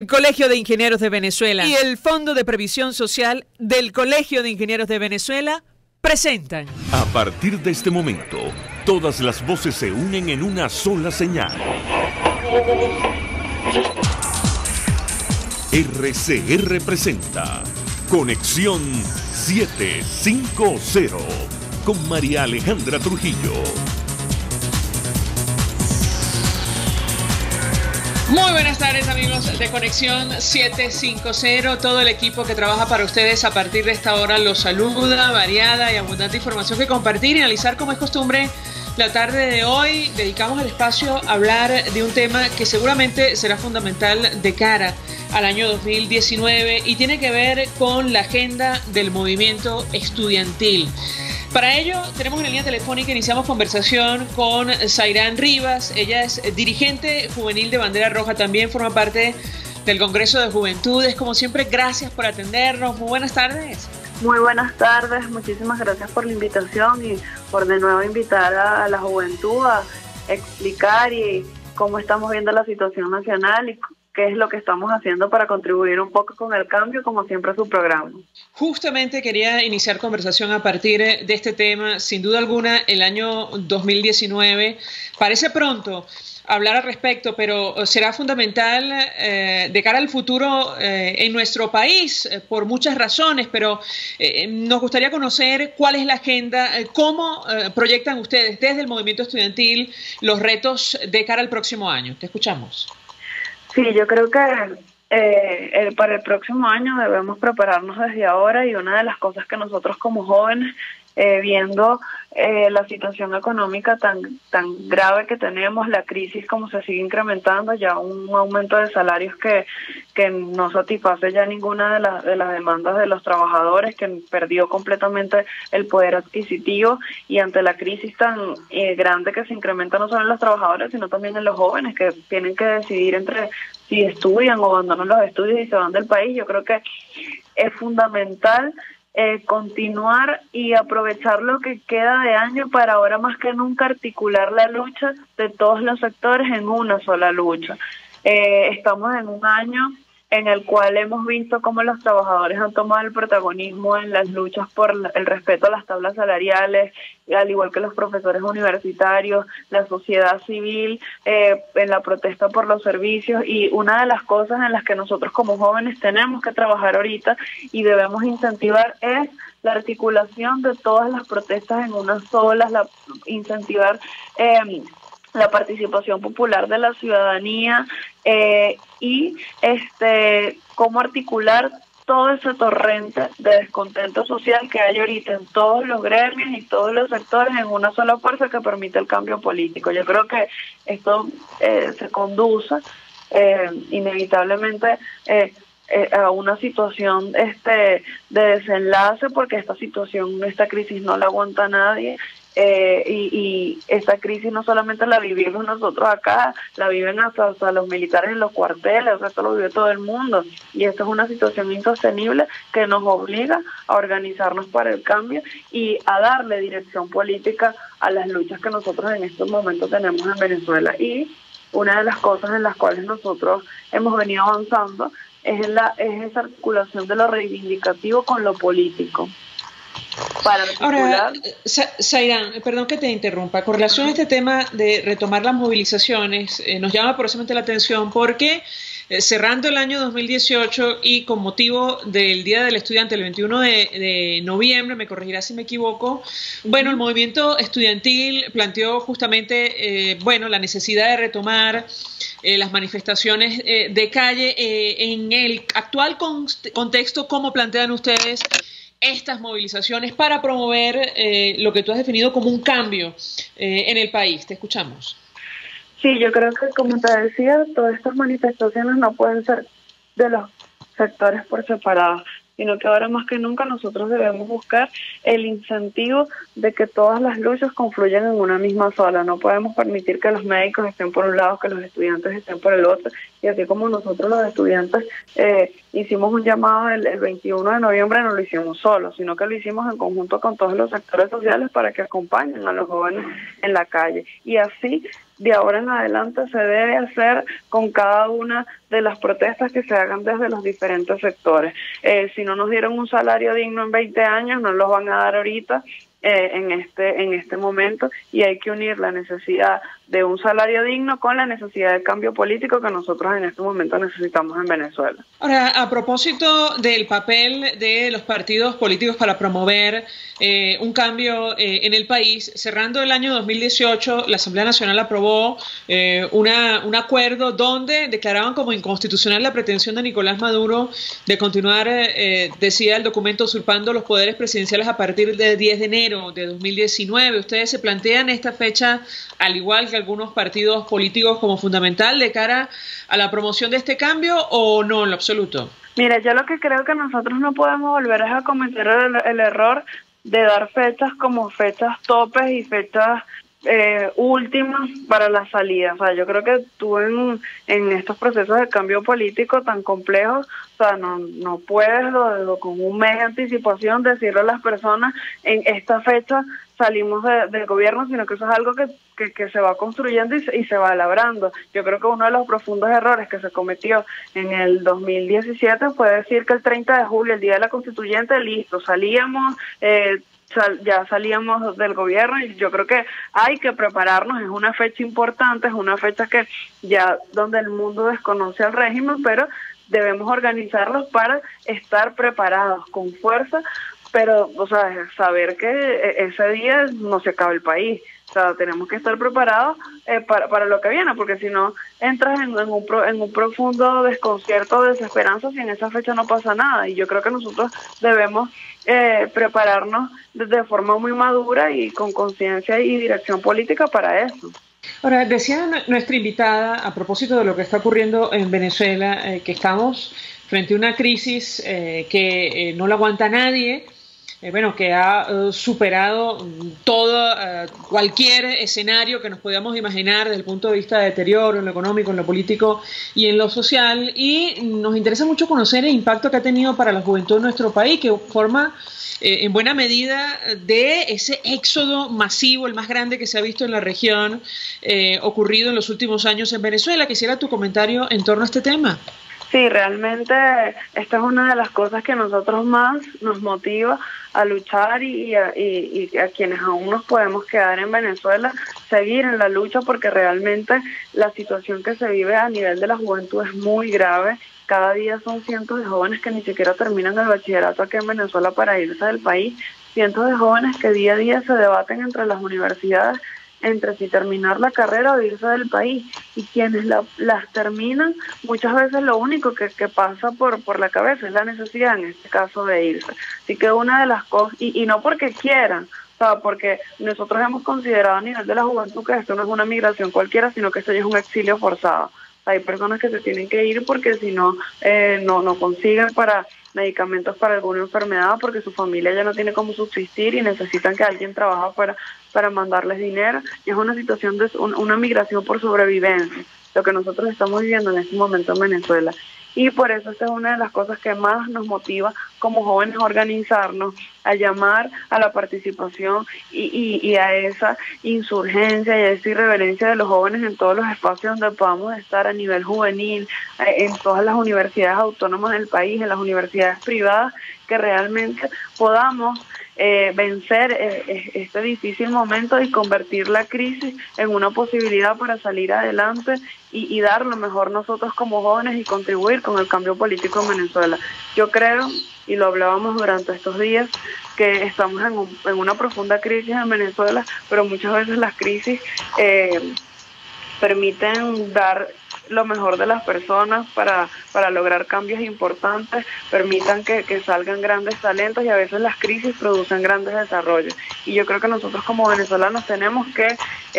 El Colegio de Ingenieros de Venezuela y el Fondo de Previsión Social del Colegio de Ingenieros de Venezuela presentan. A partir de este momento, todas las voces se unen en una sola señal. RCR presenta Conexión 750 con María Alejandra Trujillo. Muy buenas tardes, amigos de Conexión 750. Todo el equipo que trabaja para ustedes a partir de esta hora los saluda. Variada y abundante información que compartir y analizar como es costumbre. La tarde de hoy dedicamos el espacio a hablar de un tema que seguramente será fundamental de cara al año 2019 y tiene que ver con la agenda del movimiento estudiantil. Para ello, tenemos una línea telefónica, iniciamos conversación con Zairán Rivas. Ella es dirigente juvenil de Bandera Roja, también forma parte del Congreso de Juventudes. Como siempre, gracias por atendernos. Muy buenas tardes. Muy buenas tardes, muchísimas gracias por la invitación y por de nuevo invitar a la juventud a explicar y cómo estamos viendo la situación nacional y qué es lo que estamos haciendo para contribuir un poco con el cambio, como siempre su programa. Justamente quería iniciar conversación a partir de este tema. Sin duda alguna, el año 2019 parece pronto hablar al respecto, pero será fundamental de cara al futuro en nuestro país por muchas razones, pero nos gustaría conocer cuál es la agenda, cómo proyectan ustedes desde el movimiento estudiantil los retos de cara al próximo año. Te escuchamos. Sí, yo creo que para el próximo año debemos prepararnos desde ahora y una de las cosas que nosotros como jóvenes, viendo la situación económica tan grave que tenemos, la crisis como se sigue incrementando, ya un aumento de salarios que no satisface ya ninguna de las demandas de los trabajadores, que perdió completamente el poder adquisitivo, y ante la crisis tan grande que se incrementa no solo en los trabajadores, sino también en los jóvenes que tienen que decidir entre si estudian o abandonan los estudios y se van del país. Yo creo que es fundamental continuar y aprovechar lo que queda de año para ahora más que nunca articular la lucha de todos los sectores en una sola lucha. Estamos en un año en el cual hemos visto cómo los trabajadores han tomado el protagonismo en las luchas por el respeto a las tablas salariales, al igual que los profesores universitarios, la sociedad civil, en la protesta por los servicios. Y una de las cosas en las que nosotros como jóvenes tenemos que trabajar ahorita y debemos incentivar es la articulación de todas las protestas en una sola, incentivar la participación popular de la ciudadanía y cómo articular todo ese torrente de descontento social que hay ahorita en todos los gremios y todos los sectores en una sola fuerza que permite el cambio político. Yo creo que esto se conduce inevitablemente a una situación de desenlace, porque esta crisis no la aguanta nadie. Y esta crisis no solamente la vivimos nosotros acá, la viven hasta los militares en los cuarteles, o sea, esto lo vive todo el mundo, y esto es una situación insostenible que nos obliga a organizarnos para el cambio y a darle dirección política a las luchas que nosotros en estos momentos tenemos en Venezuela. Y una de las cosas en las cuales nosotros hemos venido avanzando es esa articulación de lo reivindicativo con lo político. Ahora, Zairán, perdón que te interrumpa, con relación a este tema de retomar las movilizaciones, nos llama precisamente la atención porque cerrando el año 2018 y con motivo del Día del Estudiante, el 21 de noviembre, me corregirá si me equivoco, bueno, el movimiento estudiantil planteó justamente, la necesidad de retomar las manifestaciones de calle. En el actual contexto, ¿cómo plantean ustedes estas movilizaciones para promover lo que tú has definido como un cambio en el país? Te escuchamos. Sí, yo creo que, como te decía, todas estas manifestaciones no pueden ser de los sectores por separado, sino que ahora más que nunca nosotros debemos buscar el incentivo de que todas las luchas confluyan en una misma sola. No podemos permitir que los médicos estén por un lado, que los estudiantes estén por el otro, y así como nosotros los estudiantes hicimos un llamado el 21 de noviembre, no lo hicimos solos, sino que lo hicimos en conjunto con todos los sectores sociales para que acompañen a los jóvenes en la calle. Y así, de ahora en adelante, se debe hacer con cada una de las protestas que se hagan desde los diferentes sectores. Si no nos dieron un salario digno en 20 años, no los van a dar ahorita. En este momento, y hay que unir la necesidad de un salario digno con la necesidad de cambio político que nosotros en este momento necesitamos en Venezuela. Ahora, a propósito del papel de los partidos políticos para promover un cambio en el país, cerrando el año 2018, la Asamblea Nacional aprobó un acuerdo donde declaraban como inconstitucional la pretensión de Nicolás Maduro de continuar, decía el documento, usurpando los poderes presidenciales a partir del 10 de enero de 2019. ¿Ustedes se plantean esta fecha, al igual que algunos partidos políticos, como fundamental de cara a la promoción de este cambio o no en lo absoluto? Mira, yo lo que creo que nosotros no podemos volver es a cometer el error de dar fechas como fechas topes y fechas últimas para la salida. O sea, yo creo que tú en estos procesos de cambio político tan complejos, o sea, no puedes con un mes de anticipación decirle a las personas en esta fecha salimos del gobierno, sino que eso es algo que se va construyendo y se va labrando. Yo creo que uno de los profundos errores que se cometió en el 2017 fue decir que el 30 de julio, el día de la Constituyente, listo, salíamos, ya salíamos del gobierno, y yo creo que hay que prepararnos. Es una fecha importante, es una fecha que ya donde el mundo desconoce al régimen, pero debemos organizarlos para estar preparados con fuerza, pero, o sea, saber que ese día no se acaba el país. O sea, tenemos que estar preparados para lo que viene, porque si no entras en un profundo desconcierto, desesperanza, si en esa fecha no pasa nada. Y yo creo que nosotros debemos prepararnos de forma muy madura y con conciencia y dirección política para eso. Ahora, decía nuestra invitada, a propósito de lo que está ocurriendo en Venezuela, que estamos frente a una crisis que no la aguanta nadie, que ha superado todo, cualquier escenario que nos podíamos imaginar desde el punto de vista de deterioro en lo económico, en lo político y en lo social, y nos interesa mucho conocer el impacto que ha tenido para la juventud de nuestro país, que forma en buena medida de ese éxodo masivo, el más grande que se ha visto en la región, ocurrido en los últimos años en Venezuela. Quisiera tu comentario en torno a este tema. Sí, realmente esta es una de las cosas que a nosotros más nos motiva a luchar y a quienes aún nos podemos quedar en Venezuela, seguir en la lucha, porque realmente la situación que se vive a nivel de la juventud es muy grave. Cada día son cientos de jóvenes que ni siquiera terminan el bachillerato aquí en Venezuela para irse del país, cientos de jóvenes que día a día se debaten entre las universidades entre si terminar la carrera o irse del país, y quienes las terminan, muchas veces lo único que pasa por la cabeza es la necesidad, en este caso, de irse. Así que una de las cosas, y no porque quieran, o sea, porque nosotros hemos considerado a nivel de la juventud que esto no es una migración cualquiera, sino que esto ya es un exilio forzado. Hay personas que se tienen que ir porque si no, no consiguen para medicamentos para alguna enfermedad, porque su familia ya no tiene cómo subsistir y necesitan que alguien trabaje para mandarles dinero. Y es una situación de una migración por sobrevivencia, lo que nosotros estamos viviendo en este momento en Venezuela. Y por eso esta es una de las cosas que más nos motiva como jóvenes a organizarnos, a llamar a la participación y a esa insurgencia y a esa irreverencia de los jóvenes en todos los espacios donde podamos estar, a nivel juvenil, en todas las universidades autónomas del país, en las universidades privadas, que realmente podamos vencer este difícil momento y convertir la crisis en una posibilidad para salir adelante y dar lo mejor nosotros como jóvenes y contribuir con el cambio político en Venezuela. Yo creo, y lo hablábamos durante estos días, que estamos en una profunda crisis en Venezuela, pero muchas veces las crisis permiten dar lo mejor de las personas para lograr cambios importantes, permitan que salgan grandes talentos, y a veces las crisis producen grandes desarrollos. Y yo creo que nosotros como venezolanos tenemos que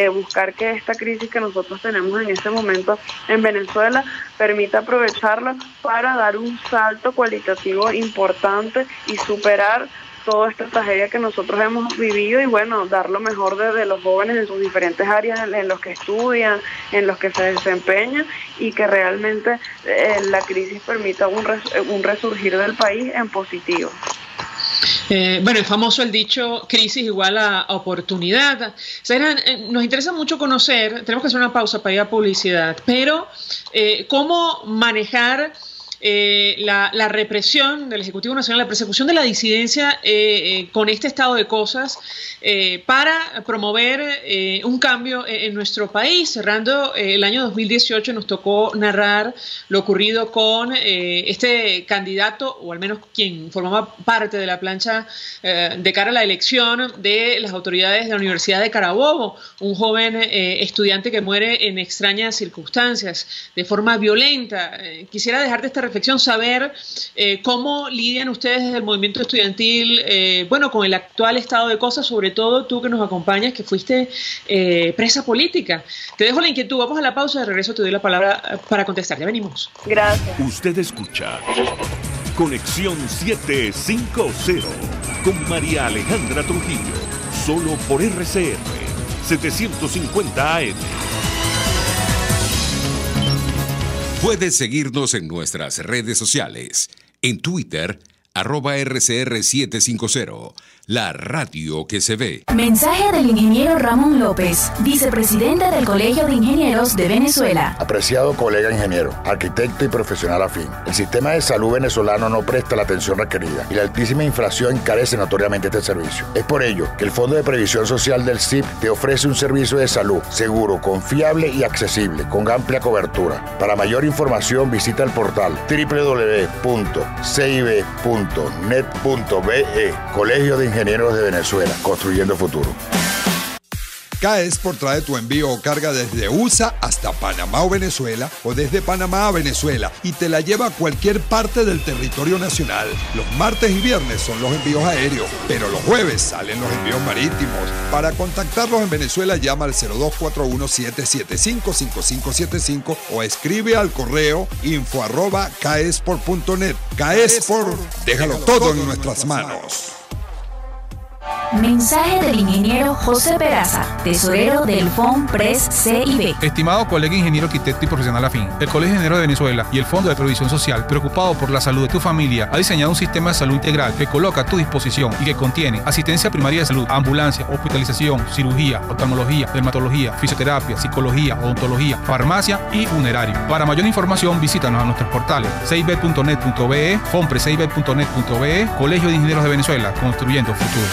buscar que esta crisis que nosotros tenemos en este momento en Venezuela permita aprovecharla para dar un salto cualitativo importante y superar toda esta tragedia que nosotros hemos vivido y bueno, dar lo mejor de los jóvenes en sus diferentes áreas en los que estudian, en los que se desempeñan y que realmente la crisis permita un resurgir del país en positivo. Bueno, es famoso el dicho crisis igual a oportunidad. Zaira, nos interesa mucho conocer, tenemos que hacer una pausa para ir a publicidad, pero cómo manejar la represión del Ejecutivo Nacional, la persecución de la disidencia con este estado de cosas para promover un cambio en nuestro país. Cerrando el año 2018 nos tocó narrar lo ocurrido con este candidato, o al menos quien formaba parte de la plancha de cara a la elección de las autoridades de la Universidad de Carabobo, un joven estudiante que muere en extrañas circunstancias, de forma violenta. Quisiera dejarte esta reflexión, saber cómo lidian ustedes desde el movimiento estudiantil, bueno, con el actual estado de cosas, sobre todo tú que nos acompañas, que fuiste presa política. Te dejo la inquietud, vamos a la pausa, de regreso te doy la palabra para contestar. Ya venimos. Gracias. Usted escucha Conexión 750 con María Alejandra Trujillo, solo por RCR 750 AM. Puedes seguirnos en nuestras redes sociales. En Twitter, @RCR750, la radio que se ve. Mensaje del ingeniero Ramón López, vicepresidente del Colegio de Ingenieros de Venezuela. Apreciado colega ingeniero, arquitecto y profesional afín, el sistema de salud venezolano no presta la atención requerida y la altísima inflación encarece notoriamente este servicio. Es por ello que el Fondo de Previsión Social del CIP te ofrece un servicio de salud seguro, confiable y accesible, con amplia cobertura. Para mayor información visita el portal www.cib.net.be. Colegio de Ingenieros de Venezuela, construyendo futuro. K-Export trae tu envío o carga desde USA hasta Panamá o Venezuela, o desde Panamá a Venezuela, y te la lleva a cualquier parte del territorio nacional. Los martes y viernes son los envíos aéreos, pero los jueves salen los envíos marítimos. Para contactarlos en Venezuela, llama al 0241-775-5575 o escribe al correo info@kexport.net. K-Export, déjalo todo en nuestras manos. Mensaje del ingeniero José Peraza, tesorero del FONPRES CIB. Estimado colega ingeniero, arquitecto y profesional afín, el Colegio de Ingenieros de Venezuela y el Fondo de Previsión Social, preocupado por la salud de tu familia, ha diseñado un sistema de salud integral que coloca a tu disposición y que contiene asistencia primaria de salud, ambulancia, hospitalización, cirugía, oftalmología, dermatología, fisioterapia, psicología, odontología, farmacia y funerario. Para mayor información, visítanos a nuestros portales cib.net.be, fonprescib.net.be, Colegio de Ingenieros de Venezuela, construyendo futuro.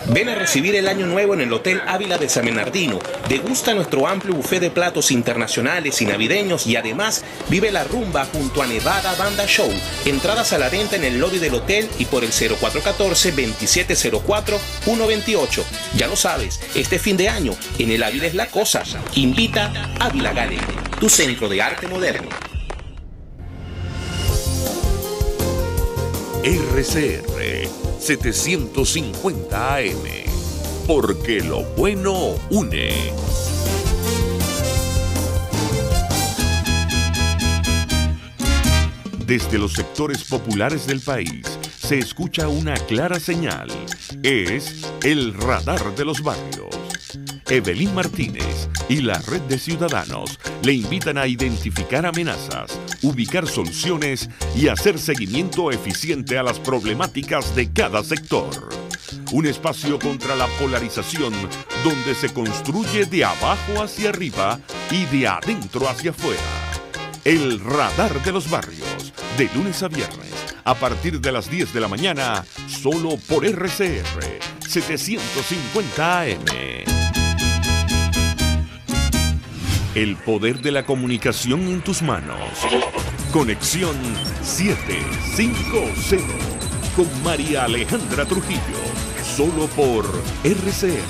Ven a recibir el año nuevo en el Hotel Ávila de San Bernardino. Degusta nuestro amplio buffet de platos internacionales y navideños y además vive la rumba junto a Nevada Banda Show. Entradas a la venta en el lobby del hotel y por el 0414-2704-128. Ya lo sabes, este fin de año en el Ávila es la cosa. Invita Ávila Gallery, tu centro de arte moderno. RCR 750 AM, porque lo bueno une. Desde los sectores populares del país se escucha una clara señal. Es el radar de los barrios. Evelyn Martínez y la Red de Ciudadanos le invitan a identificar amenazas, ubicar soluciones y hacer seguimiento eficiente a las problemáticas de cada sector. Un espacio contra la polarización donde se construye de abajo hacia arriba y de adentro hacia afuera. El radar de los barrios, de lunes a viernes, a partir de las 10 de la mañana, solo por RCR 750 AM. El poder de la comunicación en tus manos. Conexión 750 con María Alejandra Trujillo, solo por RCR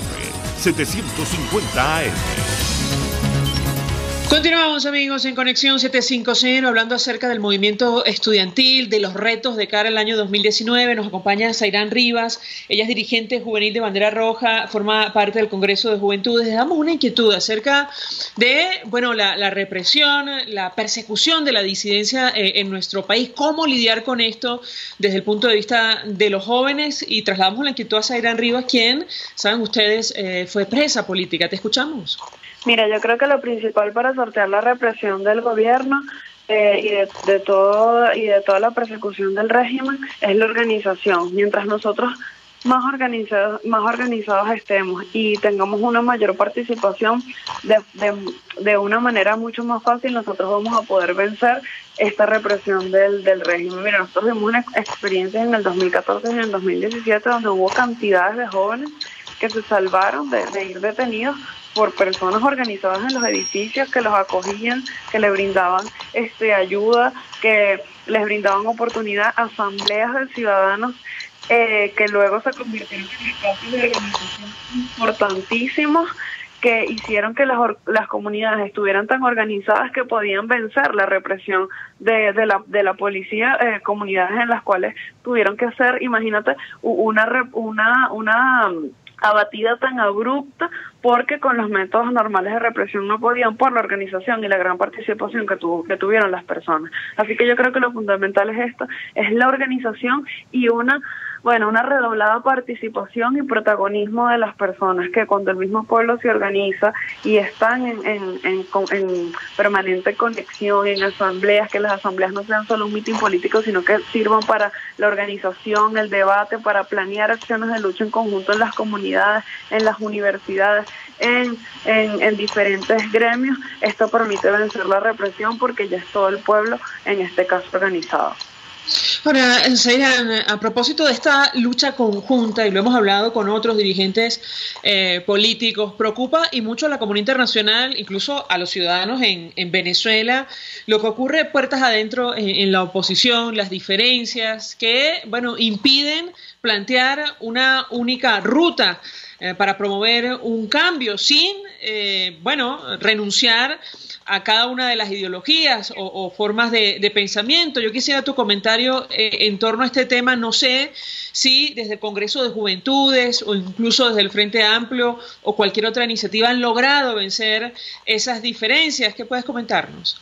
750 AM. Continuamos, amigos, en Conexión 750, hablando acerca del movimiento estudiantil, de los retos de cara al año 2019. Nos acompaña Zairán Rivas, ella es dirigente juvenil de Bandera Roja, forma parte del Congreso de Juventudes. Les damos una inquietud acerca de, bueno, la represión, la persecución de la disidencia en nuestro país, cómo lidiar con esto desde el punto de vista de los jóvenes, y trasladamos la inquietud a Zairán Rivas, quien, saben ustedes, fue presa política. Te escuchamos. Mira, yo creo que lo principal para sortear la represión del gobierno y de toda la persecución del régimen es la organización. Mientras nosotros más organizados estemos y tengamos una mayor participación de una manera mucho más fácil, nosotros vamos a poder vencer esta represión del régimen. Mira, nosotros vimos una experiencia en el 2014 y en el 2017 donde hubo cantidades de jóvenes que se salvaron de ir detenidos por personas organizadas en los edificios que los acogían, que les brindaban ayuda, que les brindaban oportunidad, asambleas de ciudadanos que luego se convirtieron en espacios de organización importantísimos que hicieron que las comunidades estuvieran tan organizadas que podían vencer la represión de la policía, comunidades en las cuales tuvieron que hacer, imagínate, una abatida tan abrupta porque con los métodos normales de represión no podían, por la organización y la gran participación que tuvieron las personas. Así que yo creo que lo fundamental es esto, es la organización y una redoblada participación y protagonismo de las personas, que cuando el mismo pueblo se organiza y están en permanente conexión, en asambleas, que las asambleas no sean solo un mitin político, sino que sirvan para la organización, el debate, para planear acciones de lucha en conjunto en las comunidades, en las universidades, en diferentes gremios. Esto permite vencer la represión porque ya es todo el pueblo, en este caso, organizado. Ahora, Zairán, a propósito de esta lucha conjunta, y lo hemos hablado con otros dirigentes políticos, preocupa y mucho a la comunidad internacional, incluso a los ciudadanos en Venezuela, lo que ocurre puertas adentro en la oposición, las diferencias que, bueno, impiden plantear una única ruta para promover un cambio sin, renunciar a cada una de las ideologías o formas de pensamiento. Yo quisiera tu comentario en torno a este tema. No sé si desde el Congreso de Juventudes o incluso desde el Frente Amplio o cualquier otra iniciativa han logrado vencer esas diferencias. ¿Qué puedes comentarnos?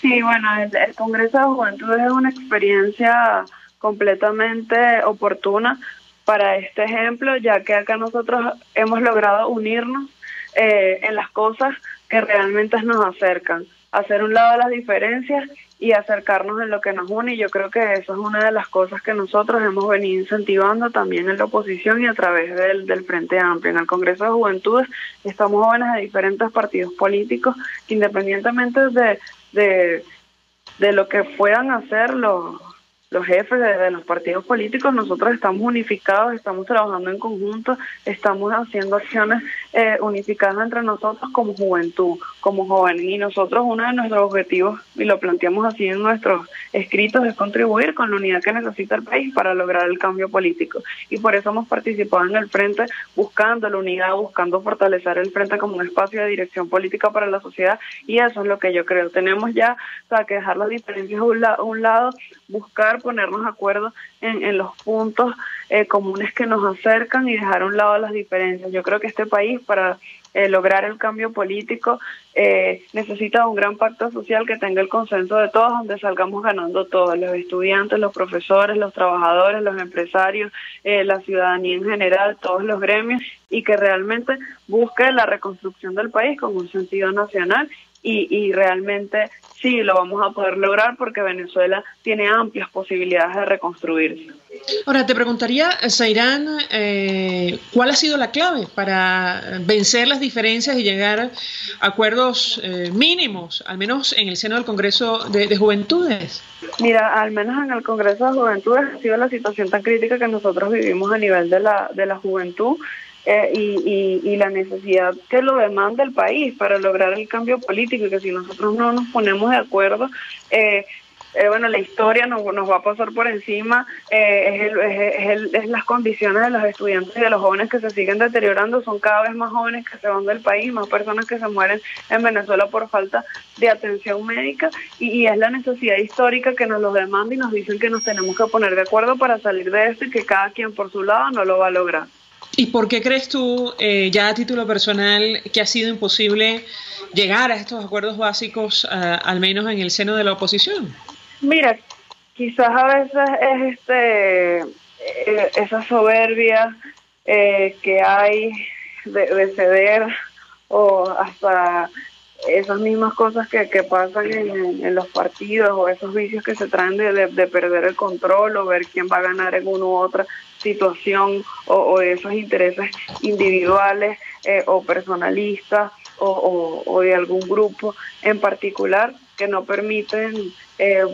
Sí, bueno, el Congreso de Juventudes es una experiencia completamente oportuna para este ejemplo, ya que acá nosotros hemos logrado unirnos en las cosas que realmente nos acercan, hacer un lado las diferencias y acercarnos en lo que nos une, y yo creo que eso es una de las cosas que nosotros hemos venido incentivando también en la oposición y a través del Frente Amplio. En el Congreso de Juventudes estamos jóvenes de diferentes partidos políticos que, independientemente de lo que puedan hacer los jefes de los partidos políticos, nosotros estamos unificados, estamos trabajando en conjunto, estamos haciendo acciones unificadas entre nosotros como juventud, como jóvenes, y nosotros uno de nuestros objetivos, y lo planteamos así en nuestros escritos, es contribuir con la unidad que necesita el país para lograr el cambio político, y por eso hemos participado en el Frente buscando la unidad, buscando fortalecer el Frente como un espacio de dirección política para la sociedad, y eso es lo que yo creo. Tenemos ya, que dejar las diferencias a un lado, buscar ponernos de acuerdo en los puntos comunes que nos acercan y dejar a un lado las diferencias. Yo creo que este país, para lograr el cambio político, necesita un gran pacto social que tenga el consenso de todos, donde salgamos ganando todos, los estudiantes, los profesores, los trabajadores, los empresarios, la ciudadanía en general, todos los gremios, y que realmente busque la reconstrucción del país con un sentido nacional, y realmente sí lo vamos a poder lograr porque Venezuela tiene amplias posibilidades de reconstruirse. Ahora, te preguntaría, Zairán, ¿cuál ha sido la clave para vencer las diferencias y llegar a acuerdos mínimos, al menos en el seno del Congreso de Juventudes? Mira, al menos en el Congreso de Juventudes ha sido la situación tan crítica que nosotros vivimos a nivel de la juventud, y la necesidad que lo demanda el país para lograr el cambio político, y que si nosotros no nos ponemos de acuerdo, bueno, la historia nos va a pasar por encima, es las condiciones de los estudiantes y de los jóvenes que se siguen deteriorando. Son cada vez más jóvenes que se van del país, más personas que se mueren en Venezuela por falta de atención médica, y es la necesidad histórica que nos lo demanda, y nos dicen que nos tenemos que poner de acuerdo para salir de esto, y que cada quien por su lado no lo va a lograr. ¿Y por qué crees tú, ya a título personal, que ha sido imposible llegar a estos acuerdos básicos, al menos en el seno de la oposición? Mira, quizás a veces es esa soberbia que hay de ceder, o hasta esas mismas cosas que pasan en los partidos, o esos vicios que se traen de perder el control, o ver quién va a ganar en una u otra situación, o esos intereses individuales o personalistas, o de algún grupo en particular, que no permiten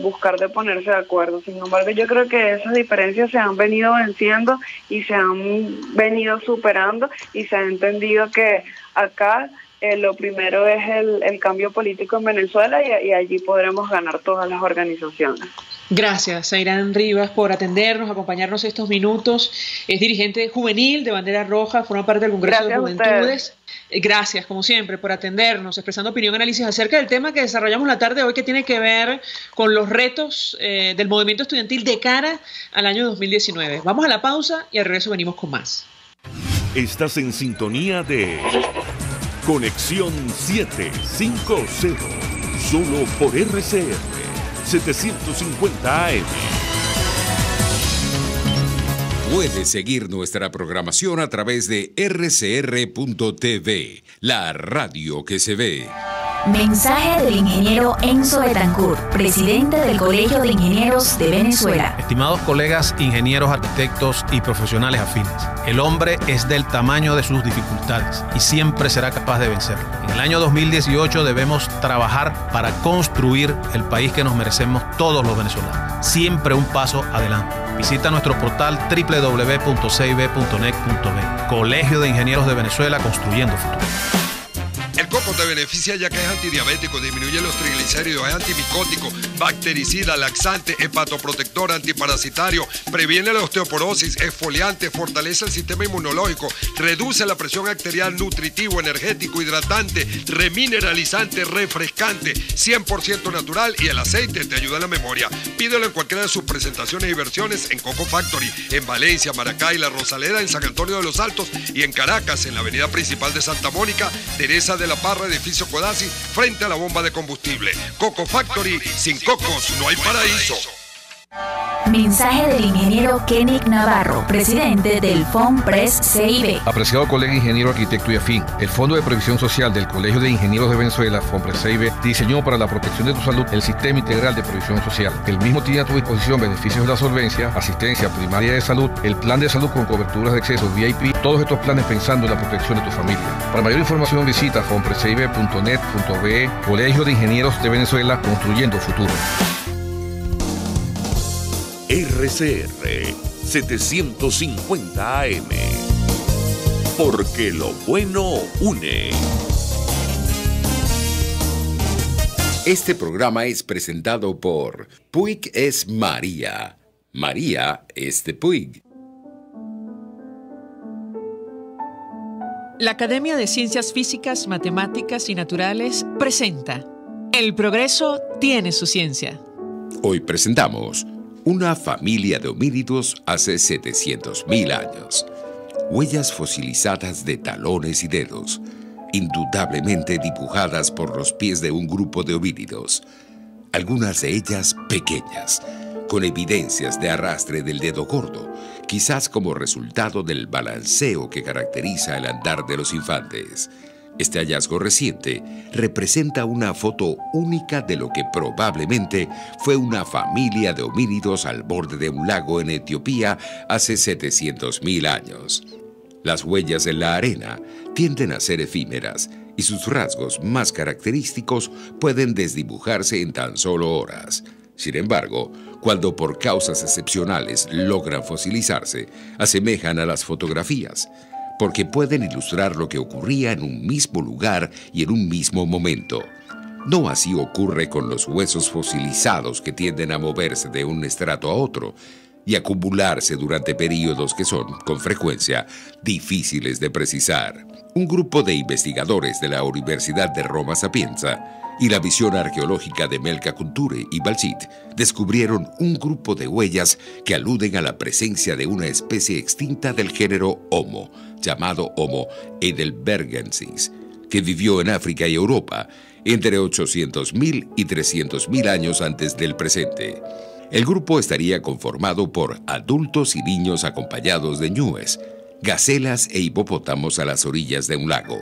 buscar de ponerse de acuerdo. Sin embargo, yo creo que esas diferencias se han venido venciendo y se han venido superando, y se ha entendido que acá lo primero es el cambio político en Venezuela, y allí podremos ganar todas las organizaciones. Gracias, Zairán Rivas, por atendernos, acompañarnos estos minutos. Es dirigente juvenil de Bandera Roja, forma parte del Congreso de Juventudes. Gracias, como siempre, por atendernos, expresando opinión y análisis acerca del tema que desarrollamos la tarde de hoy, que tiene que ver con los retos del movimiento estudiantil de cara al año 2019. Vamos a la pausa y al regreso venimos con más. Estás en sintonía de Conexión 750, solo por RCR 750 AM. Puedes seguir nuestra programación a través de rcr.tv, la radio que se ve. Mensaje del ingeniero Enzo Betancourt, presidente del Colegio de Ingenieros de Venezuela. Estimados colegas, ingenieros, arquitectos y profesionales afines, el hombre es del tamaño de sus dificultades y siempre será capaz de vencerlo. En el año 2018 debemos trabajar para construir el país que nos merecemos todos los venezolanos. Siempre un paso adelante. Visita nuestro portal www.cib.net.be. Colegio de Ingenieros de Venezuela, construyendo futuro. El coco te beneficia ya que es antidiabético, disminuye los triglicéridos, es antimicótico, bactericida, laxante, hepatoprotector, antiparasitario, previene la osteoporosis, exfoliante, fortalece el sistema inmunológico, reduce la presión arterial, nutritivo, energético, hidratante, remineralizante, refrescante, 100% natural, y el aceite te ayuda a la memoria. Pídelo en cualquiera de sus presentaciones y versiones en Coco Factory, en Valencia, Maracay, La Rosaleda, en San Antonio de los Altos, y en Caracas, en la avenida principal de Santa Mónica, Teresa de la Parra, edificio Codazzi, frente a la bomba de combustible. Coco Factory, sin cocos no hay paraíso. Mensaje del ingeniero Kenick Navarro, presidente del FOMPRES CIB. Apreciado colega ingeniero, arquitecto y afín, el Fondo de Previsión Social del Colegio de Ingenieros de Venezuela, FOMPRES CIB, diseñó para la protección de tu salud el Sistema Integral de Previsión Social. El mismo tiene a tu disposición beneficios de la solvencia, asistencia primaria de salud, el plan de salud con coberturas de acceso VIP, todos estos planes pensando en la protección de tu familia. Para mayor información visita fomprescib.net.be. Colegio de Ingenieros de Venezuela, construyendo futuro. RCR 750 AM, porque lo bueno une. Este programa es presentado por Puig es María. María es de Puig. La Academia de Ciencias Físicas, Matemáticas y Naturales presenta El progreso tiene su ciencia. Hoy presentamos una familia de homínidos hace 700.000 años. Huellas fosilizadas de talones y dedos, indudablemente dibujadas por los pies de un grupo de homínidos. Algunas de ellas pequeñas, con evidencias de arrastre del dedo gordo, quizás como resultado del balanceo que caracteriza el andar de los infantes. Este hallazgo reciente representa una foto única de lo que probablemente fue una familia de homínidos al borde de un lago en Etiopía hace 700.000 años. Las huellas en la arena tienden a ser efímeras y sus rasgos más característicos pueden desdibujarse en tan solo horas. Sin embargo, cuando por causas excepcionales logran fosilizarse, asemejan a las fotografías, porque pueden ilustrar lo que ocurría en un mismo lugar y en un mismo momento. No así ocurre con los huesos fosilizados que tienden a moverse de un estrato a otro y acumularse durante períodos que son, con frecuencia, difíciles de precisar. Un grupo de investigadores de la Universidad de Roma Sapienza y la visión arqueológica de Melka Kunture y Balchit descubrieron un grupo de huellas que aluden a la presencia de una especie extinta del género Homo, llamado Homo heidelbergensis, que vivió en África y Europa entre 800.000 y 300.000 años antes del presente. El grupo estaría conformado por adultos y niños acompañados de ñúes, gacelas e hipopótamos a las orillas de un lago.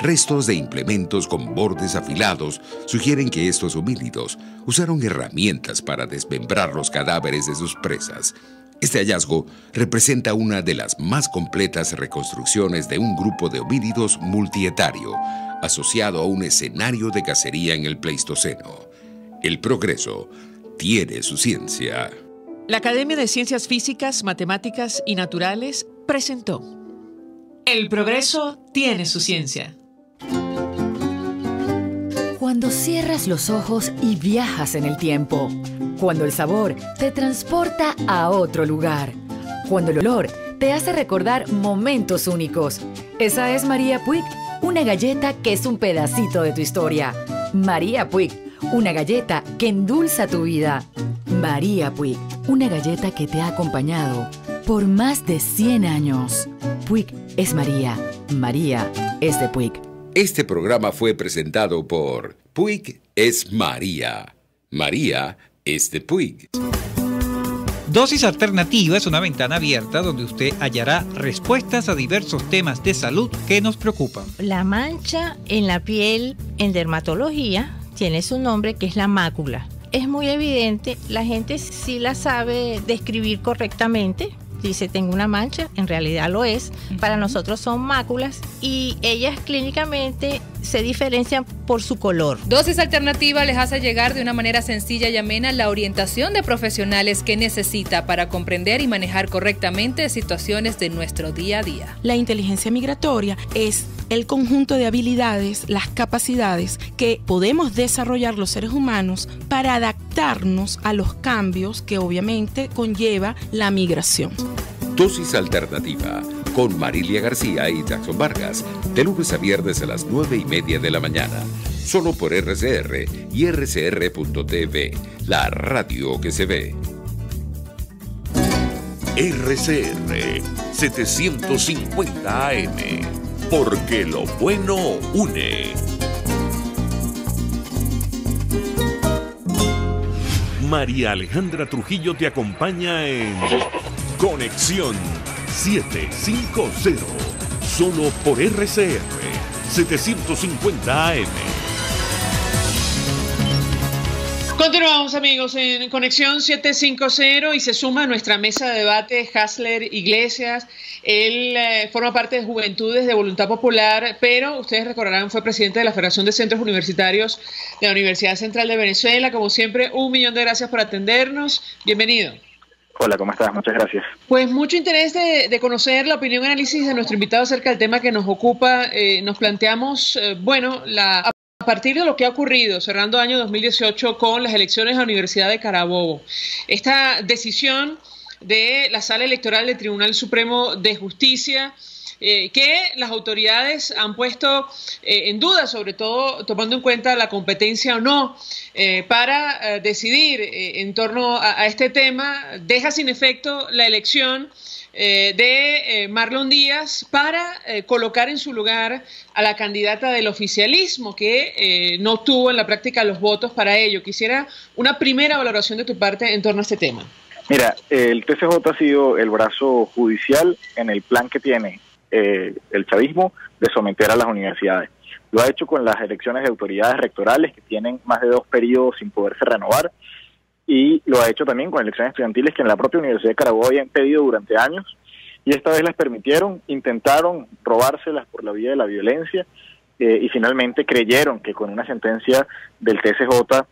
Restos de implementos con bordes afilados sugieren que estos homínidos usaron herramientas para desmembrar los cadáveres de sus presas. Este hallazgo representa una de las más completas reconstrucciones de un grupo de homínidos multietario, asociado a un escenario de cacería en el Pleistoceno. El progreso tiene su ciencia. La Academia de Ciencias Físicas, Matemáticas y Naturales presentó El progreso tiene su ciencia. Cuando cierras los ojos y viajas en el tiempo. Cuando el sabor te transporta a otro lugar. Cuando el olor te hace recordar momentos únicos. Esa es María Puig, una galleta que es un pedacito de tu historia. María Puig, una galleta que endulza tu vida. María Puig, una galleta que te ha acompañado por más de 100 años. Puig es María. María es de Puig. Este programa fue presentado por Puig es María. María es de Puig. Dosis Alternativa es una ventana abierta donde usted hallará respuestas a diversos temas de salud que nos preocupan. La mancha en la piel en dermatología tiene su nombre, que es la mácula. Es muy evidente, la gente sí la sabe describir correctamente. Dice, tengo una mancha, en realidad lo es. Para nosotros son máculas y ellas clínicamente se diferencian por su color. Dosis Alternativa les hace llegar de una manera sencilla y amena la orientación de profesionales que necesita para comprender y manejar correctamente situaciones de nuestro día a día. La inteligencia migratoria es el conjunto de habilidades, las capacidades que podemos desarrollar los seres humanos para adaptarnos a los cambios que obviamente conlleva la migración. Dosis Alternativa con Marilia García y Jackson Vargas, de lunes a viernes a las 9:30 de la mañana, solo por RCR y rcr.tv, la radio que se ve. RCR 750 AM, porque lo bueno une. María Alejandra Trujillo te acompaña en Conexión 750, solo por RCR 750 AM. Continuamos, amigos, en Conexión 750 y se suma a nuestra mesa de debate Hasler Iglesias. Él forma parte de Juventudes de Voluntad Popular, pero ustedes recordarán, fue presidente de la Federación de Centros Universitarios de la Universidad Central de Venezuela. Como siempre, 1.000.000 de gracias por atendernos. Bienvenido. Hola, ¿cómo estás? Muchas gracias. Pues mucho interés de conocer la opinión y análisis de nuestro invitado acerca del tema que nos ocupa. Nos planteamos, a partir de lo que ha ocurrido cerrando año 2018 con las elecciones a la Universidad de Carabobo, esta decisión de la Sala Electoral del Tribunal Supremo de Justicia, que las autoridades han puesto en duda, sobre todo tomando en cuenta la competencia o no, para decidir en torno a este tema, deja sin efecto la elección de Marlon Díaz para colocar en su lugar a la candidata del oficialismo, que no obtuvo en la práctica los votos para ello. Quisiera una primera valoración de tu parte en torno a este tema. Mira, el TCJ ha sido el brazo judicial en el plan que tiene el chavismo de someter a las universidades. Lo ha hecho con las elecciones de autoridades rectorales que tienen más de 2 periodos sin poderse renovar, y lo ha hecho también con elecciones estudiantiles que en la propia Universidad de Carabobo habían pedido durante años, y esta vez las permitieron, intentaron robárselas por la vía de la violencia, y finalmente creyeron que con una sentencia del TCJ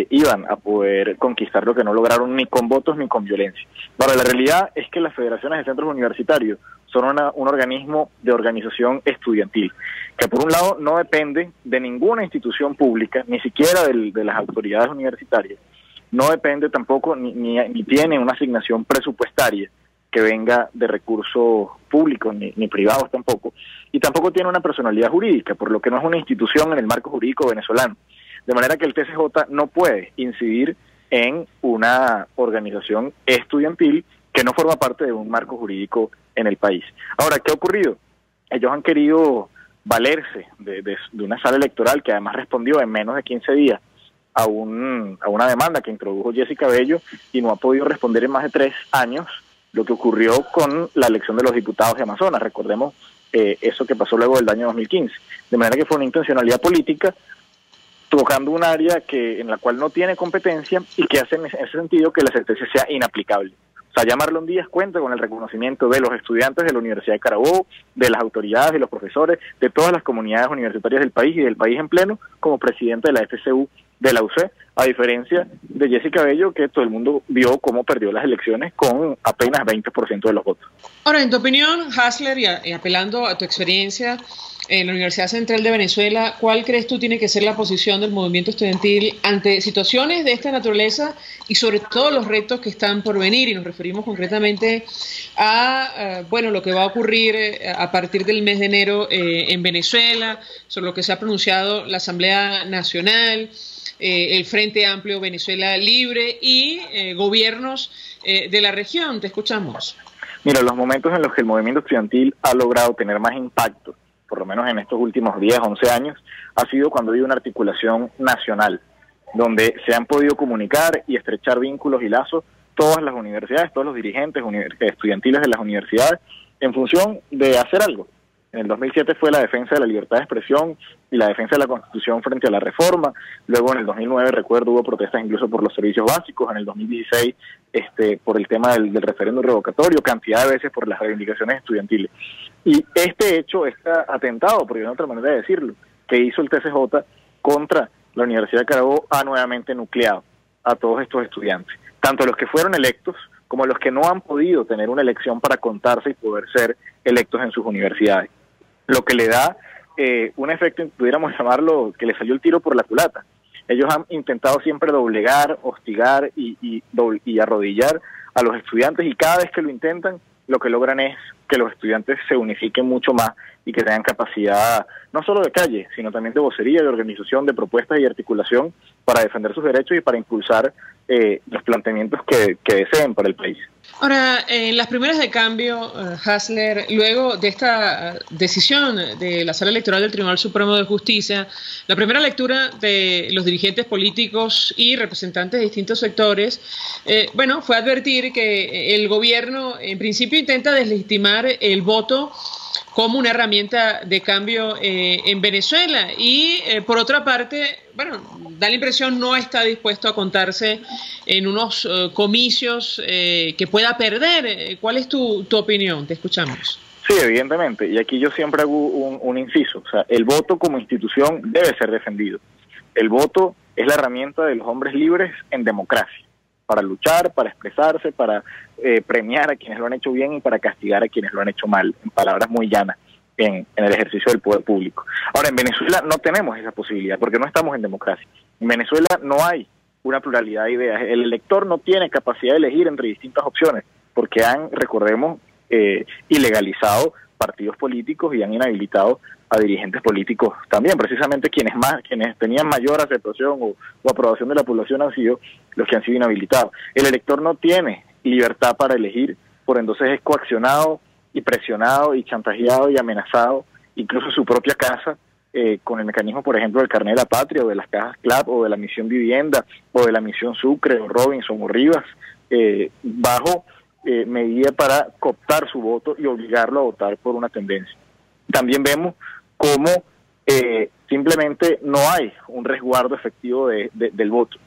iban a poder conquistar lo que no lograron ni con votos ni con violencia. Pero la realidad es que las federaciones de centros universitarios son un organismo de organización estudiantil, que por un lado no depende de ninguna institución pública, ni siquiera de las autoridades universitarias, no depende tampoco ni tiene una asignación presupuestaria que venga de recursos públicos ni privados tampoco, y tampoco tiene una personalidad jurídica, por lo que no es una institución en el marco jurídico venezolano. De manera que el TCJ no puede incidir en una organización estudiantil que no forma parte de un marco jurídico en el país. Ahora, ¿qué ha ocurrido? Ellos han querido valerse de una sala electoral que además respondió en menos de 15 días a una demanda que introdujo Jessica Bello y no ha podido responder en más de 3 años lo que ocurrió con la elección de los diputados de Amazonas. Recordemos eso que pasó luego del año 2015. De manera que fue una intencionalidad política tocando un área en la cual no tiene competencia y que hace en ese sentido que la sentencia sea inaplicable. O sea, ya Marlon Díaz cuenta con el reconocimiento de los estudiantes de la Universidad de Carabobo, de las autoridades, de los profesores, de todas las comunidades universitarias del país y del país en pleno, como presidente de la FCU de la UC, a diferencia de Jessica Bello, que todo el mundo vio cómo perdió las elecciones con apenas 20% de los votos. Ahora, en tu opinión, Hasler, y apelando a tu experiencia en la Universidad Central de Venezuela, ¿cuál crees tú tiene que ser la posición del movimiento estudiantil ante situaciones de esta naturaleza y sobre todo los retos que están por venir? Y nos referimos concretamente a lo que va a ocurrir a partir del mes de enero en Venezuela, sobre lo que se ha pronunciado la Asamblea Nacional, el Frente Amplio Venezuela Libre y gobiernos de la región. Te escuchamos. Mira, los momentos en los que el movimiento estudiantil ha logrado tener más impacto, por lo menos en estos últimos 10, 11 años, ha sido cuando hay una articulación nacional, donde se han podido comunicar y estrechar vínculos y lazos todas las universidades, todos los dirigentes estudiantiles de las universidades, en función de hacer algo. En el 2007 fue la defensa de la libertad de expresión y la defensa de la Constitución frente a la reforma. Luego en el 2009, recuerdo, hubo protestas incluso por los servicios básicos. En el 2016, por el tema del referéndum revocatorio, cantidad de veces por las reivindicaciones estudiantiles. Y este hecho, este atentado, porque no hay otra manera de decirlo, que hizo el TCJ contra la Universidad de Carabobo, ha nuevamente nucleado a todos estos estudiantes, tanto los que fueron electos como los que no han podido tener una elección para contarse y poder ser electos en sus universidades. Lo que le da un efecto, pudiéramos llamarlo, que le salió el tiro por la culata. Ellos han intentado siempre doblegar, hostigar y arrodillar a los estudiantes, y cada vez que lo intentan, lo que logran es que los estudiantes se unifiquen mucho más y que tengan capacidad no solo de calle, sino también de vocería, de organización, de propuestas y articulación para defender sus derechos y para impulsar los planteamientos que deseen para el país. Ahora, en las primeras de cambio, Hasler, luego de esta decisión de la Sala Electoral del Tribunal Supremo de Justicia, la primera lectura de los dirigentes políticos y representantes de distintos sectores, fue advertir que el gobierno en principio intenta deslegitimar el voto como una herramienta de cambio en Venezuela y por otra parte, da la impresión no está dispuesto a contarse en unos comicios que pueda perder. ¿Cuál es tu opinión? Te escuchamos. Sí, evidentemente, y aquí yo siempre hago un inciso, o sea, el voto como institución debe ser defendido. El voto es la herramienta de los hombres libres en democracia, para luchar, para expresarse, para premiar a quienes lo han hecho bien y para castigar a quienes lo han hecho mal, en palabras muy llanas, en el ejercicio del poder público. Ahora, en Venezuela no tenemos esa posibilidad, porque no estamos en democracia. En Venezuela no hay una pluralidad de ideas. El elector no tiene capacidad de elegir entre distintas opciones, porque han, recordemos, ilegalizado partidos políticos y han inhabilitado a dirigentes políticos también. Precisamente quienes tenían mayor aceptación o aprobación de la población han sido los que han sido inhabilitados. El elector no tiene libertad para elegir, por entonces es coaccionado y presionado y chantajeado y amenazado, incluso su propia casa, con el mecanismo, por ejemplo, del carnet de la patria o de las cajas CLAP o de la misión vivienda o de la misión Sucre o Robinson o Rivas, bajo medida para cooptar su voto y obligarlo a votar por una tendencia. También vemos cómo simplemente no hay un resguardo efectivo del voto.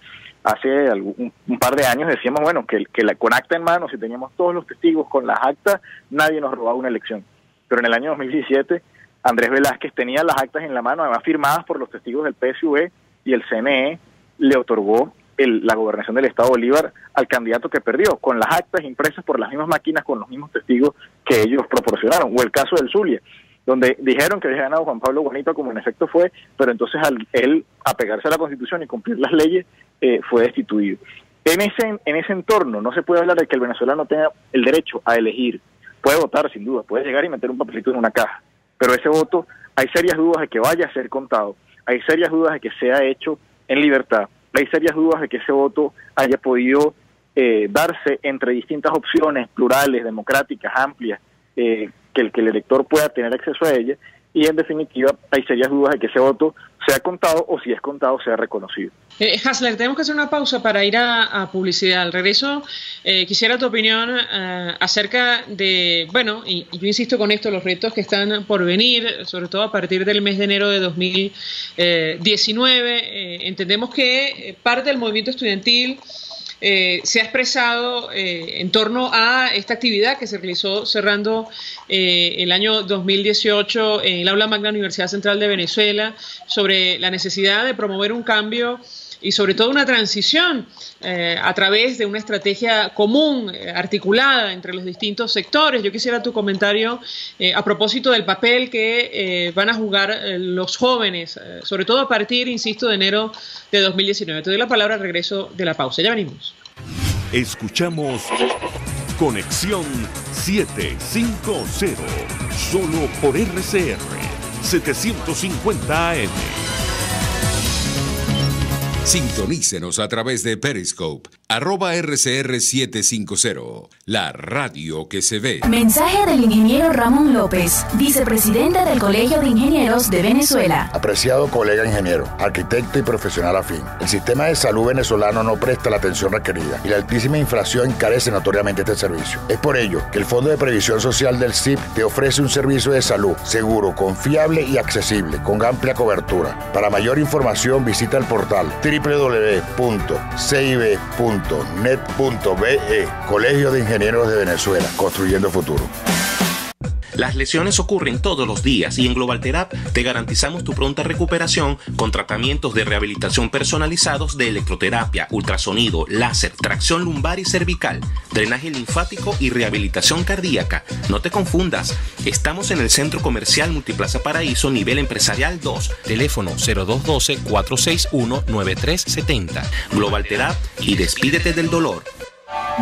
Hace un par de años decíamos, que con acta en mano, si teníamos todos los testigos con las actas, nadie nos robaba una elección. Pero en el año 2017, Andrés Velázquez tenía las actas en la mano, además firmadas por los testigos del PSV, y el CNE le otorgó la gobernación del Estado Bolívar al candidato que perdió, con las actas impresas por las mismas máquinas, con los mismos testigos que ellos proporcionaron. O el caso del Zulia, donde dijeron que había ganado Juan Pablo Guanipa, como en efecto fue, pero entonces al él apegarse a la Constitución y cumplir las leyes, fue destituido. En ese entorno no se puede hablar de que el venezolano tenga el derecho a elegir. Puede votar, sin duda, puede llegar y meter un papelito en una caja, pero ese voto, hay serias dudas de que vaya a ser contado, hay serias dudas de que sea hecho en libertad, hay serias dudas de que ese voto haya podido darse entre distintas opciones plurales, democráticas, amplias, que el elector pueda tener acceso a ellas, y en definitiva hay serias dudas de que ese voto sea contado, o si es contado sea reconocido. Hasler, tenemos que hacer una pausa para ir a publicidad. Al regreso, quisiera tu opinión acerca de, bueno, y yo insisto con esto, los retos que están por venir, sobre todo a partir del mes de enero de 2019. Entendemos que parte del movimiento estudiantil se ha expresado en torno a esta actividad que se realizó cerrando el año 2018 en el Aula Magna Universidad Central de Venezuela, sobre la necesidad de promover un cambio y sobre todo una transición a través de una estrategia común, articulada entre los distintos sectores. Yo quisiera tu comentario a propósito del papel que van a jugar los jóvenes, sobre todo a partir, insisto, de enero de 2019. Te doy la palabra al regreso de la pausa. Ya venimos. Escuchamos Conexión 750, solo por RCR 750 AM. Sintonícenos a través de Periscope, @RCR750, la radio que se ve. Mensaje del ingeniero Ramón López, vicepresidente del Colegio de Ingenieros de Venezuela. Apreciado colega ingeniero, arquitecto y profesional afín, el sistema de salud venezolano no presta la atención requerida y la altísima inflación encarece notoriamente este servicio. Es por ello que el Fondo de Previsión Social del CIP te ofrece un servicio de salud seguro, confiable y accesible, con amplia cobertura. Para mayor información visita el portal www.cib.net.be. Colegio de Ingenieros de Venezuela, construyendo futuro. Las lesiones ocurren todos los días y en GlobalTerap te garantizamos tu pronta recuperación con tratamientos de rehabilitación personalizados de electroterapia, ultrasonido, láser, tracción lumbar y cervical, drenaje linfático y rehabilitación cardíaca. No te confundas, estamos en el Centro Comercial Multiplaza Paraíso, nivel empresarial 2, teléfono 0212-461-9370. GlobalTerap y despídete del dolor.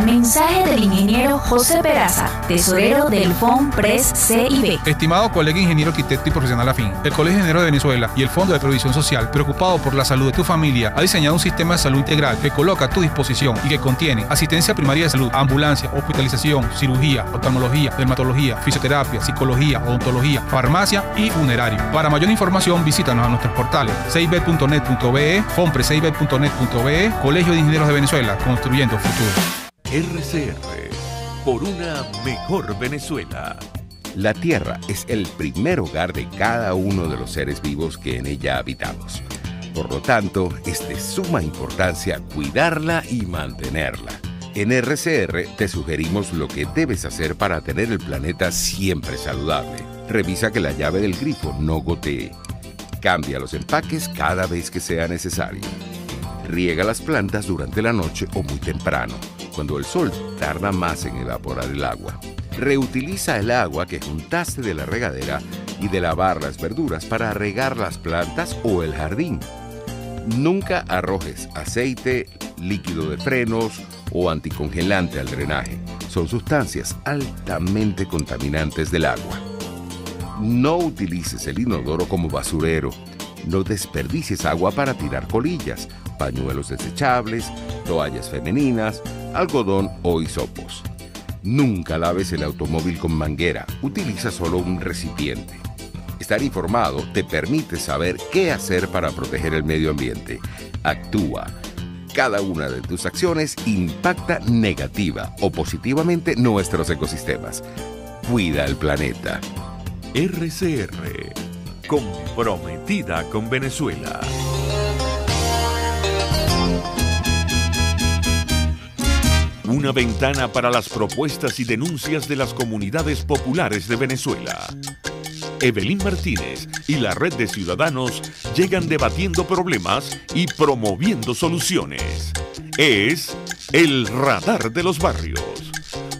Mensaje del ingeniero José Peraza, tesorero del FONPRES CIB. Estimado colega ingeniero, arquitecto y profesional afín, el Colegio de Ingenieros de Venezuela y el Fondo de Previsión Social, preocupado por la salud de tu familia, ha diseñado un sistema de salud integral que coloca a tu disposición y que contiene asistencia primaria de salud, ambulancia, hospitalización, cirugía, oftalmología, dermatología, fisioterapia, psicología, odontología, farmacia y funerario. Para mayor información, visítanos a nuestros portales cib.net.be, fonprescib.net.be, Colegio de Ingenieros de Venezuela, construyendo futuro. RCR, por una mejor Venezuela. La Tierra es el primer hogar de cada uno de los seres vivos que en ella habitamos. Por lo tanto, es de suma importancia cuidarla y mantenerla. En RCR te sugerimos lo que debes hacer para tener el planeta siempre saludable. Revisa que la llave del grifo no gotee. Cambia los empaques cada vez que sea necesario. Riega las plantas durante la noche o muy temprano, cuando el sol tarda más en evaporar el agua. Reutiliza el agua que juntaste de la regadera y de lavar las verduras para regar las plantas o el jardín. Nunca arrojes aceite, líquido de frenos o anticongelante al drenaje. Son sustancias altamente contaminantes del agua. No utilices el inodoro como basurero. No desperdicies agua para tirar colillas, pañuelos desechables, toallas femeninas, algodón o hisopos. Nunca laves el automóvil con manguera, utiliza solo un recipiente. Estar informado te permite saber qué hacer para proteger el medio ambiente. Actúa. Cada una de tus acciones impacta negativa o positivamente nuestros ecosistemas. Cuida el planeta. RCR, comprometida con Venezuela. Una ventana para las propuestas y denuncias de las comunidades populares de Venezuela. Evelyn Martínez y la Red de Ciudadanos llegan debatiendo problemas y promoviendo soluciones. Es el Radar de los Barrios.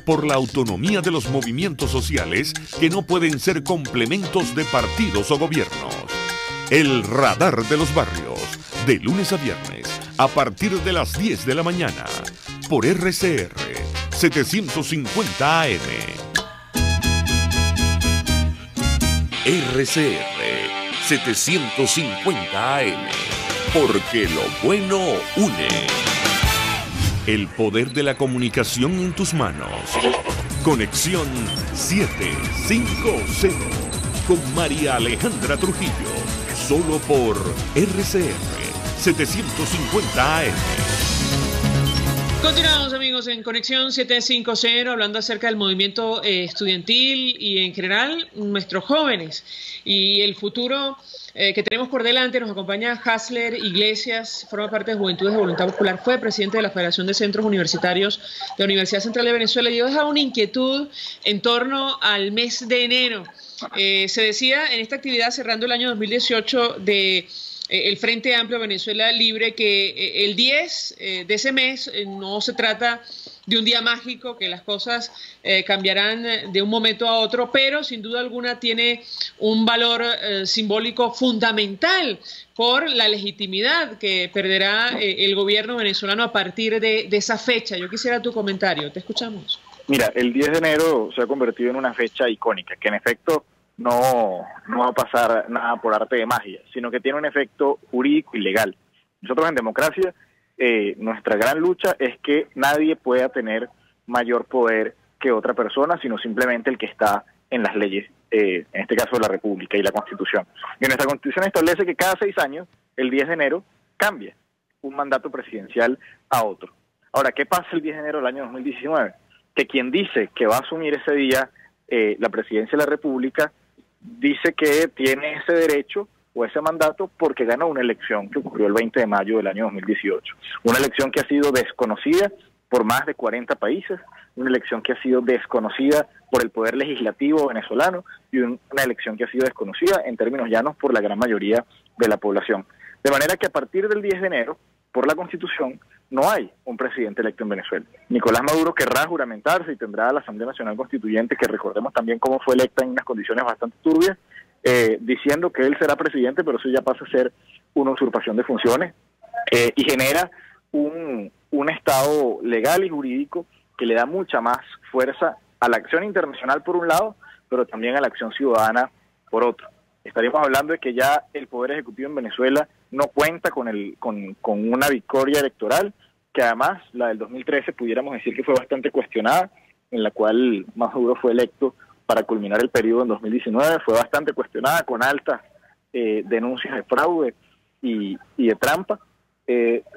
Por la autonomía de los movimientos sociales que no pueden ser complementos de partidos o gobiernos. El Radar de los Barrios, de lunes a viernes, a partir de las 10 de la mañana, por RCR 750 AM. RCR 750 AM, porque lo bueno une. El poder de la comunicación en tus manos. Conexión 750 con María Alejandra Trujillo, solo por RCR 750 AM. Continuamos, amigos, en Conexión 750, hablando acerca del movimiento estudiantil y en general nuestros jóvenes y el futuro que tenemos por delante. Nos acompaña Hasler Iglesias, forma parte de Juventudes de Voluntad Popular, fue presidente de la Federación de Centros Universitarios de la Universidad Central de Venezuela, y yo dejaba una inquietud en torno al mes de enero. Se decía en esta actividad, cerrando el año 2018, de el Frente Amplio Venezuela Libre, que el 10 de ese mes no se trata de un día mágico, que las cosas cambiarán de un momento a otro, pero sin duda alguna tiene un valor simbólico fundamental por la legitimidad que perderá el gobierno venezolano a partir de esa fecha. Yo quisiera tu comentario, te escuchamos. Mira, el 10 de enero se ha convertido en una fecha icónica, que en efecto no va a pasar nada por arte de magia, sino que tiene un efecto jurídico y legal. Nosotros en democracia, nuestra gran lucha es que nadie pueda tener mayor poder que otra persona, sino simplemente el que está en las leyes, en este caso la República y la Constitución. Y nuestra Constitución establece que cada 6 años, el 10 de enero, cambia un mandato presidencial a otro. Ahora, ¿qué pasa el 10 de enero del año 2019? Que quien dice que va a asumir ese día la presidencia de la República dice que tiene ese derecho o ese mandato porque ganó una elección que ocurrió el 20 de mayo del año 2018. Una elección que ha sido desconocida por más de 40 países, una elección que ha sido desconocida por el poder legislativo venezolano y una elección que ha sido desconocida en términos llanos por la gran mayoría de la población. De manera que a partir del 10 de enero, por la Constitución, no hay un presidente electo en Venezuela. Nicolás Maduro querrá juramentarse y tendrá la Asamblea Nacional Constituyente, que recordemos también cómo fue electa en unas condiciones bastante turbias, diciendo que él será presidente, pero eso ya pasa a ser una usurpación de funciones y genera un estado legal y jurídico que le da mucha más fuerza a la acción internacional por un lado, pero también a la acción ciudadana por otro. Estaríamos hablando de que ya el Poder Ejecutivo en Venezuela no cuenta con una victoria electoral, que además la del 2013 pudiéramos decir que fue bastante cuestionada, en la cual Maduro fue electo para culminar el periodo en 2019, fue bastante cuestionada con altas denuncias de fraude y de trampa.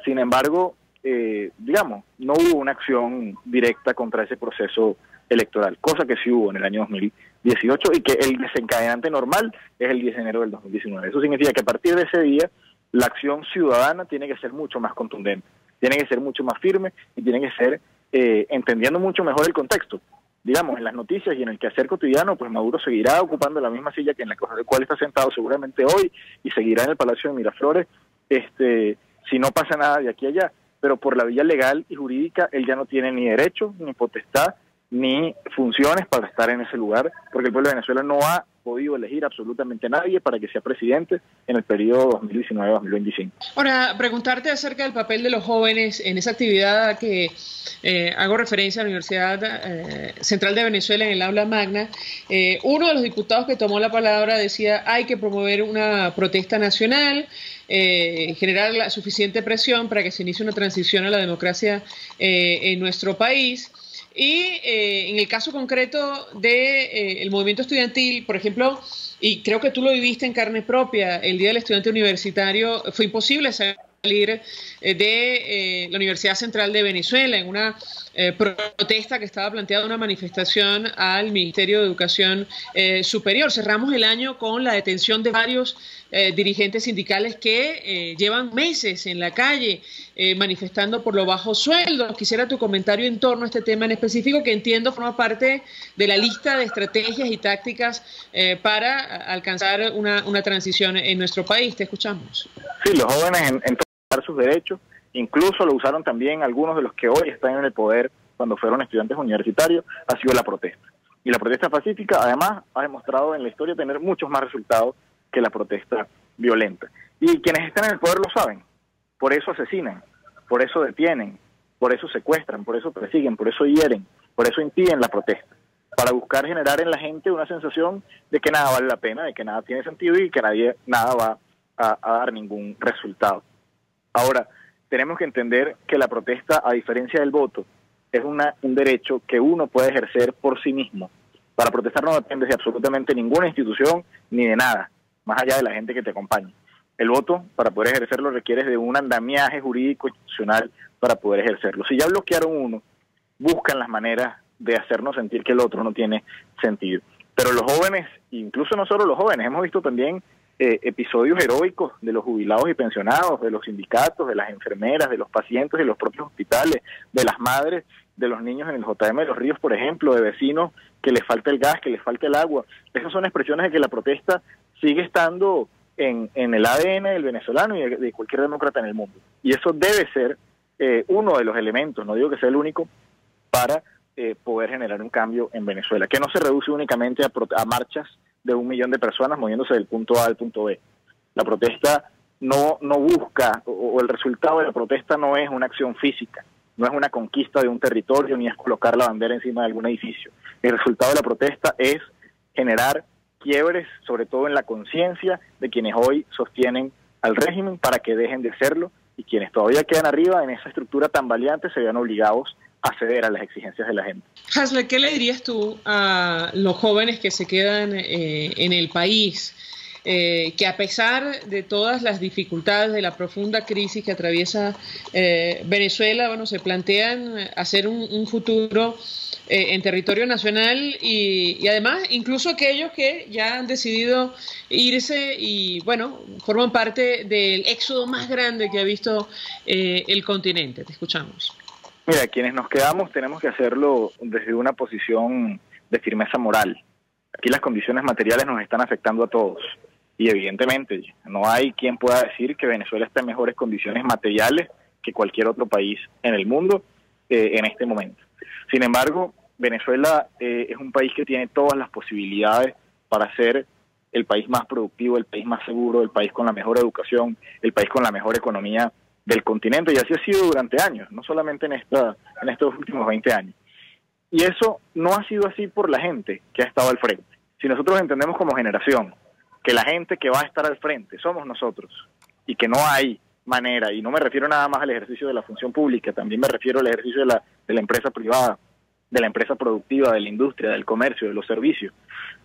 Sin embargo, digamos, no hubo una acción directa contra ese proceso electoral, cosa que sí hubo en el año 2018 y que el desencadenante normal es el 10 de enero del 2019. Eso significa que a partir de ese día la acción ciudadana tiene que ser mucho más contundente, tiene que ser mucho más firme y tiene que ser entendiendo mucho mejor el contexto. Digamos, en las noticias y en el quehacer cotidiano, pues Maduro seguirá ocupando la misma silla que en la cual está sentado seguramente hoy y seguirá en el Palacio de Miraflores si no pasa nada de aquí a allá. Pero por la vía legal y jurídica, él ya no tiene ni derecho, ni potestad, ni funciones para estar en ese lugar, porque el pueblo de Venezuela no ha podido elegir absolutamente a nadie para que sea presidente en el periodo 2019-2025. Ahora, preguntarte acerca del papel de los jóvenes en esa actividad a que hago referencia a la Universidad Central de Venezuela en el aula magna. Uno de los diputados que tomó la palabra decía: hay que promover una protesta nacional, generar la suficiente presión para que se inicie una transición a la democracia en nuestro país. Y en el caso concreto del movimiento estudiantil, por ejemplo, y creo que tú lo viviste en carne propia, el Día del Estudiante Universitario, fue imposible salir de la Universidad Central de Venezuela en una protesta que estaba planteada, una manifestación al Ministerio de Educación Superior. Cerramos el año con la detención de varios dirigentes sindicales que llevan meses en la calle manifestando por los bajos sueldos. Quisiera tu comentario en torno a este tema en específico, que entiendo forma parte de la lista de estrategias y tácticas para alcanzar una transición en nuestro país. Te escuchamos. Sí, los jóvenes en sus derechos, incluso lo usaron también algunos de los que hoy están en el poder cuando fueron estudiantes universitarios, ha sido la protesta. Y la protesta pacífica, además, ha demostrado en la historia tener muchos más resultados que la protesta violenta. Y quienes están en el poder lo saben. Por eso asesinan, por eso detienen, por eso secuestran, por eso persiguen, por eso hieren, por eso impiden la protesta. Para buscar generar en la gente una sensación de que nada vale la pena, de que nada tiene sentido y que nada va a dar ningún resultado. Ahora, tenemos que entender que la protesta, a diferencia del voto, es un derecho que uno puede ejercer por sí mismo. Para protestar no dependes de absolutamente ninguna institución ni de nada, más allá de la gente que te acompaña. El voto, para poder ejercerlo, requieres de un andamiaje jurídico institucional para poder ejercerlo. Si ya bloquearon uno, buscan las maneras de hacernos sentir que el otro no tiene sentido. Pero los jóvenes, incluso no solo los jóvenes, hemos visto también episodios heroicos de los jubilados y pensionados, de los sindicatos, de las enfermeras, de los pacientes de los propios hospitales, de las madres, de los niños en el JM de los Ríos, por ejemplo, de vecinos que les falta el gas, que les falta el agua. Esas son expresiones de que la protesta sigue estando en el ADN del venezolano y de cualquier demócrata en el mundo. Y eso debe ser uno de los elementos, no digo que sea el único, para poder generar un cambio en Venezuela, que no se reduce únicamente a marchas de 1 millón de personas moviéndose del punto A al punto B. La protesta no busca, o el resultado de la protesta no es una acción física, no es una conquista de un territorio, ni es colocar la bandera encima de algún edificio. El resultado de la protesta es generar quiebres, sobre todo en la conciencia de quienes hoy sostienen al régimen, para que dejen de serlo, y quienes todavía quedan arriba en esa estructura tan valiente se vean obligados a ceder a las exigencias de la gente. Hasler, ¿qué le dirías tú a los jóvenes que se quedan en el país, que a pesar de todas las dificultades, de la profunda crisis que atraviesa Venezuela, bueno, se plantean hacer un futuro en territorio nacional y además incluso aquellos que ya han decidido irse y, bueno, forman parte del éxodo más grande que ha visto el continente? Te escuchamos. Mira, quienes nos quedamos tenemos que hacerlo desde una posición de firmeza moral. Aquí las condiciones materiales nos están afectando a todos y evidentemente no hay quien pueda decir que Venezuela está en mejores condiciones materiales que cualquier otro país en el mundo en este momento. Sin embargo, Venezuela es un país que tiene todas las posibilidades para ser el país más productivo, el país más seguro, el país con la mejor educación, el país con la mejor economía del continente, y así ha sido durante años, no solamente en estos últimos 20 años. Y eso no ha sido así por la gente que ha estado al frente. Si nosotros entendemos como generación que la gente que va a estar al frente somos nosotros, y que no hay manera, y no me refiero nada más al ejercicio de la función pública, también me refiero al ejercicio de la empresa privada, de la empresa productiva, de la industria, del comercio, de los servicios.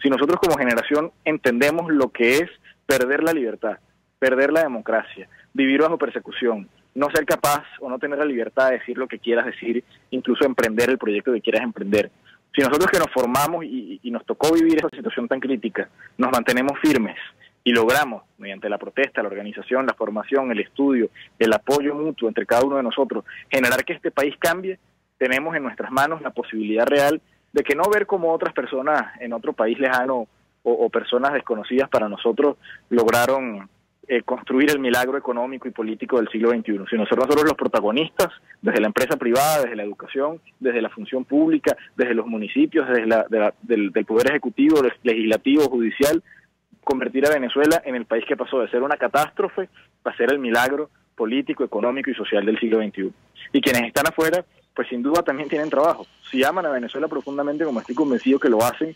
Si nosotros como generación entendemos lo que es perder la libertad, perder la democracia, vivir bajo persecución, no ser capaz o no tener la libertad de decir lo que quieras decir, incluso emprender el proyecto que quieras emprender. Si nosotros que nos formamos y nos tocó vivir esa situación tan crítica, nos mantenemos firmes y logramos, mediante la protesta, la organización, la formación, el estudio, el apoyo mutuo entre cada uno de nosotros, generar que este país cambie, tenemos en nuestras manos la posibilidad real de que no ver como otras personas en otro país lejano o personas desconocidas para nosotros lograron construir el milagro económico y político del siglo XXI, sino ser nosotros los protagonistas, desde la empresa privada, desde la educación, desde la función pública, desde los municipios, desde del Poder Ejecutivo, Legislativo, Judicial, convertir a Venezuela en el país que pasó de ser una catástrofe a ser el milagro político, económico y social del siglo XXI. Y quienes están afuera, pues sin duda también tienen trabajo. Si aman a Venezuela profundamente, como estoy convencido que lo hacen,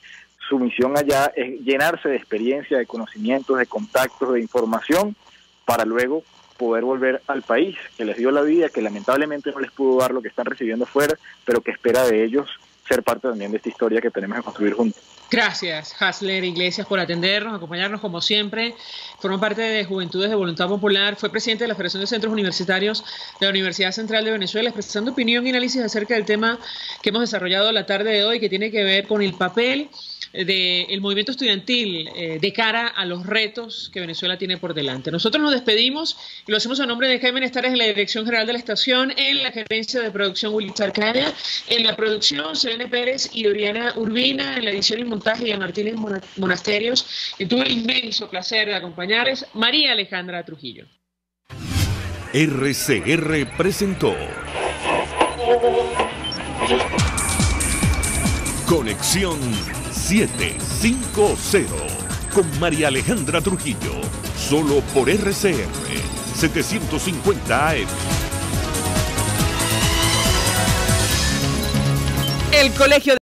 su misión allá es llenarse de experiencia, de conocimientos, de contactos, de información, para luego poder volver al país que les dio la vida, que lamentablemente no les pudo dar lo que están recibiendo afuera, pero que espera de ellos ser parte también de esta historia que tenemos que construir juntos. Gracias, Hasler Iglesias, por atendernos, acompañarnos como siempre. Formó parte de Juventudes de Voluntad Popular, fue presidente de la Federación de Centros Universitarios de la Universidad Central de Venezuela, expresando opinión y análisis acerca del tema que hemos desarrollado la tarde de hoy, que tiene que ver con el papel del movimiento estudiantil de cara a los retos que Venezuela tiene por delante. Nosotros nos despedimos y lo hacemos a nombre de Jaime Nestares en la dirección general de la estación, en la gerencia de producción Willy Charcaya, en la producción Selene Pérez y Oriana Urbina, en la edición y montaje de Martínez Monasterios, y tuve el inmenso placer de acompañarles María Alejandra Trujillo. RCR presentó Conexión 750 con María Alejandra Trujillo, solo por RCR 750 AM. El colegio